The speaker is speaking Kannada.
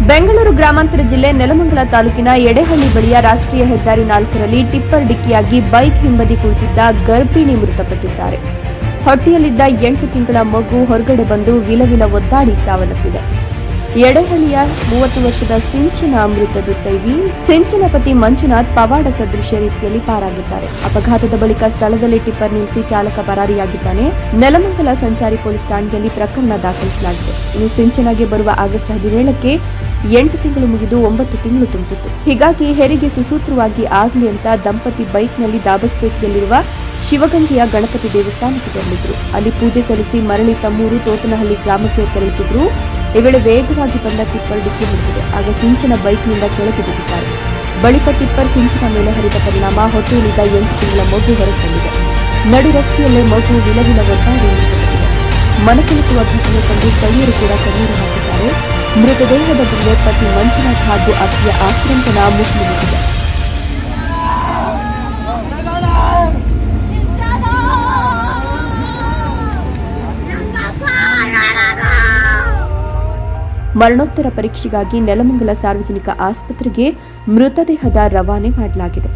ಬೆಂಗಳೂರು ಗ್ರಾಮಾಂತರ ಜಿಲ್ಲೆ ನೆಲಮಂಗಲ ತಾಲೂಕಿನ ಎಡೆಹಳ್ಳಿ ಬಳಿಯ ರಾಷ್ಟ್ರೀಯ ಹೆದ್ದಾರಿ 4ರಲ್ಲಿ ಟಿಪ್ಪರ್ ಡಿಕ್ಕಿಯಾಗಿ ಬೈಕ್ ಹಿಂಬದಿ ಕುಳಿತಿದ್ದ ಗರ್ಭಿಣಿ ಮೃತಪಟ್ಟಿದ್ದಾರೆ. ಹೊಟ್ಟೆಯಲ್ಲಿದ್ದ 8 ತಿಂಗಳ ಮಗು ಹೊರಗಡೆ ಬಂದು ವಿಲವಿಲ ಒದ್ದಾಡಿ ಸಾವನ್ನಪ್ಪಿದೆ. ಎಡೆಹಳ್ಳಿಯ 30 ವರ್ಷದ ಸಿಂಚನ ಮೃತ ದೈವಿ. ಸಿಂಚನ ಪತಿ ಮಂಜುನಾಥ್ ಪವಾಡ ಸದೃಶ ರೀತಿಯಲ್ಲಿ ಪಾರಾಗಿದ್ದಾರೆ. ಅಪಘಾತದ ಬಳಿಕ ಸ್ಥಳದಲ್ಲಿ ಟಿಪ್ಪರ್ ನಿಲ್ಲಿಸಿ ಚಾಲಕ ಪರಾರಿಯಾಗಿದ್ದಾನೆ. ನೆಲಮಂಗಲ ಸಂಚಾರಿ ಪೊಲೀಸ್ ಠಾಣೆಯಲ್ಲಿ ಪ್ರಕರಣ ದಾಖಲಿಸಲಾಗಿದೆ. ಇನ್ನು ಸಿಂಚನಗೆ ಬರುವ ಆಗಸ್ಟ್ 17ಕ್ಕೆ 8 ತಿಂಗಳು ಮುಗಿದು 9 ತಿಂಗಳು ತುಂಬಿತ್ತು. ಹೀಗಾಗಿ ಹೆರಿಗೆ ಸುಸೂತ್ರವಾಗಿ ಆಗಲಿ ಅಂತ ದಂಪತಿ ಬೈಕ್ನಲ್ಲಿ ದಾಬಸ್ಪೇಟೆಯಲ್ಲಿರುವ ಶಿವಗಂಗೆಯ ಗಣಪತಿ ದೇವಸ್ಥಾನಕ್ಕೆ ತೆರಳಿದ್ರು. ಅಲ್ಲಿ ಪೂಜೆ ಸಲ್ಲಿಸಿ ಮರಳಿ ತಮ್ಮೂರು ತೋಟನಹಳ್ಳಿ ಗ್ರಾಮಕ್ಕೆ ತೆರಳುತ್ತಿದ್ರು. ಈ ವೇಳೆ ವೇಗವಾಗಿ ಬಂದ ಟಿಪ್ಪರ್ ಡಿಕ್ಕಿ ಹೊಡೆದಿದೆ. ಆಗ ಸಿಂಚನ ಬೈಕ್ನಿಂದ ಕೆಳಗೆ ಬಿದ್ದಿದ್ದಾರೆ. ಬಳಿಕ ಟಿಪ್ಪರ್ ಸಿಂಚನ ಮೇಲೆ ಹರಿದ ಪರಿಣಾಮ ಹೊಟ್ಟೆಯಲ್ಲಿದ್ದ 8 ತಿಂಗಳ ಮಗು ಹೊರತಂದಿದೆ. ನಡು ರಸ್ತೆಯಲ್ಲೇ ಮಗು ವಿಲವಿಲ ಒದ್ದಾಡಿ ಮೃತಪಟ್ಟಿದೆ. ಮನಕಲಿಸುವ ಘಟನೆ ಕಂಡು ಸ್ಥಳೀಯರು ಕೂಡ ಕಣ್ಣೀರು ಹಾಕಿದ್ದಾರೆ. ಮೃತದೇಹದ ಬಗ್ಗೆ ಪತಿ ಮಂಜುನಾಥ್ ಹಾಗೂ ಅತ್ತಿಯ ಆಕ್ರಂದನ ಮುಗಿದಿದೆ. ಮರಣೋತ್ತರ ಪರೀಕ್ಷೆಗಾಗಿ ನೆಲಮಂಗಲ ಸಾರ್ವಜನಿಕ ಆಸ್ಪತ್ರೆಗೆ ಮೃತದೇಹದ ರವಾನೆ ಮಾಡಲಾಗಿದೆ.